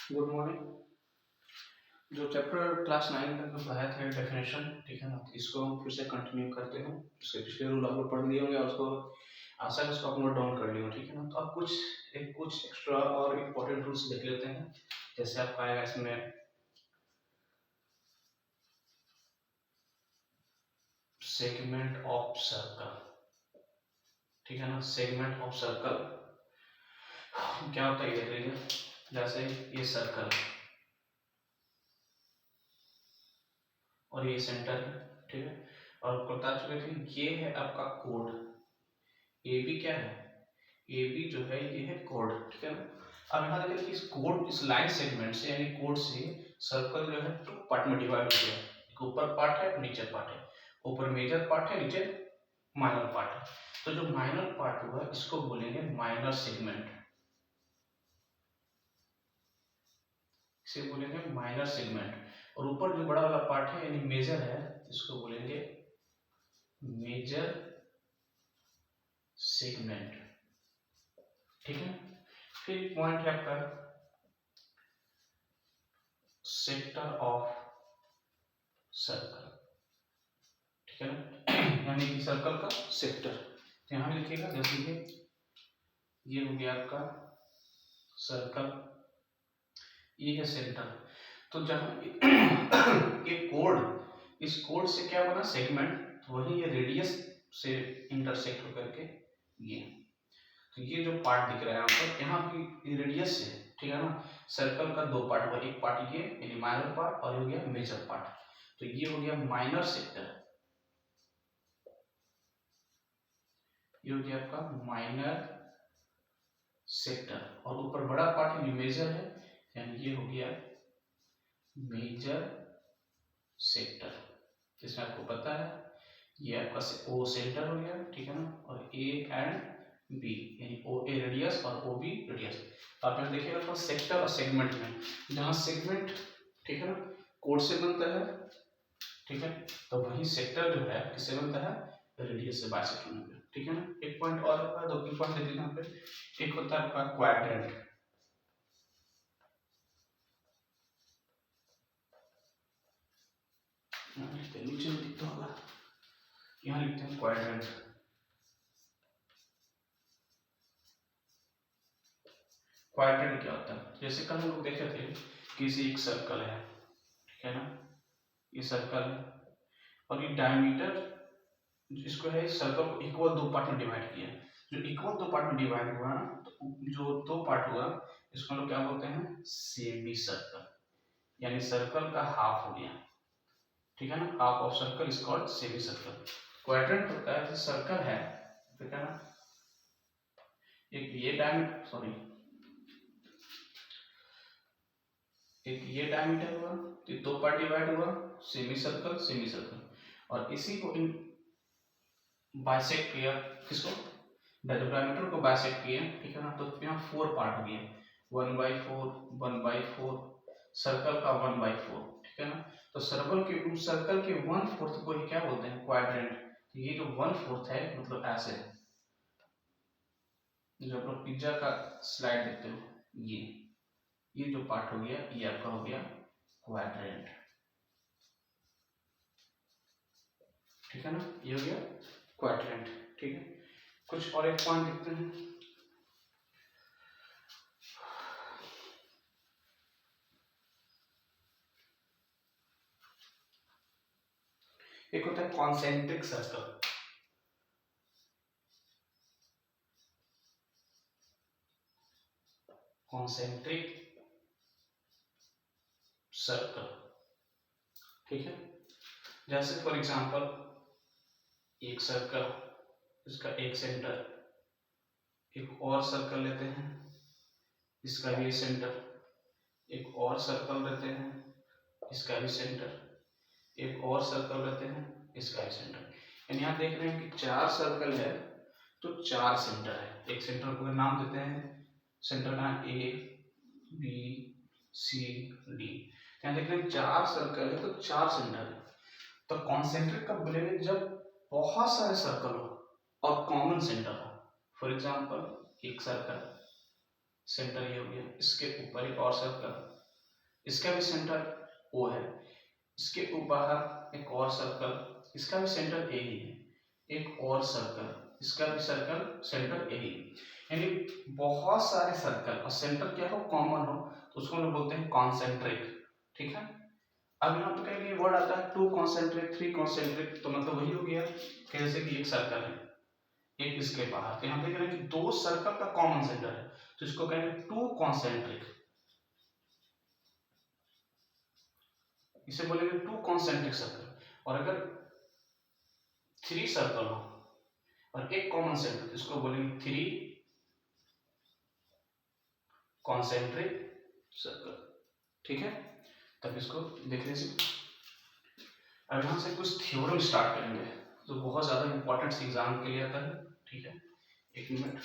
Good morning. जो chapter class 9 में जो पढ़ाया था डेफिनेशन, ठीक है ना, इसको हम फिर से कंटिन्यू करते हैं। इसके पिछले रूल आप लोग पढ़ लिए होंगे और उसको आशा है उसको आप नोट डाउन कर लिए हो, ठीक है ना। तो अब कुछ एक्स्ट्रा और इम्पोर्टेंट रूल्स देख लेते हैं। जैसे आपका आएगा इसमें सेगमेंट ऑफ सर्कल, ठीक है ना। सेगमेंट ऑफ सर्कल क्या होता है ये देख लीजिए। जैसे ये सर्कल और ये सेंटर है, ठीक है। और बता चुके थे ये है आपका कोड। ए बी क्या है, ए बी जो है ये है कोड, ठीक है ना। अब यहाँ देखिए कि इस कोड, इस लाइन सेगमेंट से यानी कोड से सर्कल जो है 2 पार्ट में डिवाइड हो गया। एक ऊपर पार्ट है, नीचे पार्ट है। ऊपर मेजर पार्ट है, नीचे माइनर पार्ट है। तो जो माइनर पार्ट हुआ इसको बोलेंगे माइनर सेगमेंट, इसे बोलेंगे माइनर सेगमेंट। और ऊपर जो बड़ा वाला पार्ट है यानी मेजर है, इसको बोलेंगे मेजर सेगमेंट, ठीक है। फिर पॉइंट है आपका सेक्टर ऑफ सर्कल, ठीक है ना, यानी कि सर्कल का सेक्टर। तो यहाँ भी लिखिएगा, जैसे कि ये हो गया आपका सर्कल, ये है सेंटर। तो जहाँ ये कोड, इस कोड से क्या बना सेगमेंट, तो वही ये रेडियस से इंटरसेक्ट होकर के ये, तो ये जो पार्ट दिख रहा है यहाँ पर, यहाँ की रेडियस से, ठीक है ना। सर्कल का 2 पार्ट हुआ, एक पार्ट ये यानी माइनर पार्ट और ये हो गया मेजर पार्ट। तो ये हो गया माइनर सेक्टर, ये हो गया आपका माइनर सेक्टर। और ऊपर बड़ा पार्ट है मेजर है, यानी ये हो गया मेजर सेक्टर। जिसमें आपको पता है ये आपका ओ सेंटर हो गया, ठीक है ना, और ए एंड बी यानी ओ ए रेडियस और ओ बी रेडियस। तो आप यहाँ देखिएगा थोड़ा सेक्टर और सेगमेंट में, जहाँ सेगमेंट, ठीक है ना, कोड से बनता है, ठीक है, तो वही सेक्टर जो है किससे बनता है, रेडियस से बाइसेक्ट होने पे, ठीक है ना। एक पॉइंट और होता है, 2-3 पॉइंट देख यहाँ पे। एक होता है आपका क्वाड्रेंट, नीचे में दिखता होगा, यहाँ लिखते हैं क्वाड्रेंट। क्वाड्रेंट क्या होता है, जैसे कल हम लोग देखे थे किसी एक सर्कल है, ठीक है ना, ये सर्कल है और ये डायमीटर जिसको है, इस सर्कल को इक्वल 2 पार्ट में डिवाइड किया। जो इक्वल 2 पार्ट में डिवाइड हुआ ना, तो जो 2 पार्ट हुआ इसको हम लोग क्या बोलते हैं, सेमी सर्कल, यानी सर्कल का हाफ हो गया, ठीक है ना। Half of circle is called semi circle. Quadrant होता है सर्कल है, ठीक है ना, एक ये डायमीटर, सॉरी, एक ये डायमीटर हुआ, तो 2 पार्ट डिवाइड हुआ, सेमी सर्कल सेमी सर्कल। और इसी को इन बाइसेक्ट किया, किसको, डायमीटर को बाइसेक्ट किया, ठीक है ना। तो यहाँ 4 पार्ट हो गया, 1/4 1/4, सर्कल का 1/4, ठीक है ना। तो सर्कल के 1/4 को ही क्या बोलते हैं, क्वाड्रेंट। तो ये जो 1/4 है मतलब ऐसे, जो आप लोग पिज्जा का स्लाइड देखते हो, ये जो पार्ट हो गया ये आपका हो गया क्वाड्रेंट, ठीक है ना, ये हो गया क्वाड्रेंट, ठीक है। कुछ और एक पॉइंट देखते हैं। एक होता है कॉन्सेंट्रिक सर्कल, कॉन्सेंट्रिक सर्कल, ठीक है। जैसे फॉर एग्जांपल एक सर्कल, इसका एक सेंटर, एक और सर्कल लेते हैं, इसका भी सेंटर, एक और सर्कल लेते हैं, इसका भी सेंटर, एक और सर्कल लेते हैं, इसका भी सेंटर। यानी यहाँ देख रहे हैं कि 4 सर्कल है तो 4 सेंटर है। एक सेंटर को नाम देते हैं, सेंटर का ए बी सी डी। यहाँ देख रहे हैं 4 सर्कल है तो 4 सेंटर है। तो कॉन्सेंट्रिक कब बोलेंगे, जब बहुत सारे सर्कल हो और कॉमन सेंटर हो। फॉर एग्जांपल एक सर्कल, सेंटर ये हो गया, इसके ऊपर एक और सर्कल, इसका भी सेंटर O है, इसके बाहर एक और सर्कल, इसका भी सेंटर A ही है, एक और सर्कल, इसका भी सर्कल सेंटर A ही, यानी बहुत सारे सर्कल और सेंटर क्या हो, कॉमन हो, तो उसको हम लोग बोलते हैं कॉन्सेंट्रिक। ठीक है, अब यहाँ पे कहीं वर्ड आता है 2 कॉन्सेंट्रिक, 3 कॉन्सेंट्रिक, तो मतलब वही हो गया कि जैसे कि एक सर्कल है, एक इसके बाहर, तो यहाँ पे करेंगे 2 सर्कल का कॉमन सेंटर है, तो इसको कहेंगे 2 कॉन्सेंट्रिक, इसे बोलेंगे 2 कॉन्सेंट्रिक सर्कल। और अगर 3 सर्कल हो और एक कॉमन सेंटर, इसको बोलेंगे 3 कॉन्सेंट्रिक सर्कल। ठीक है, तब इसको देखने से अब यहाँ से कुछ थ्योरम स्टार्ट करेंगे जो बहुत ज्यादा इंपॉर्टेंट एग्जाम के लिए आता है। ठीक है, एक मिनट।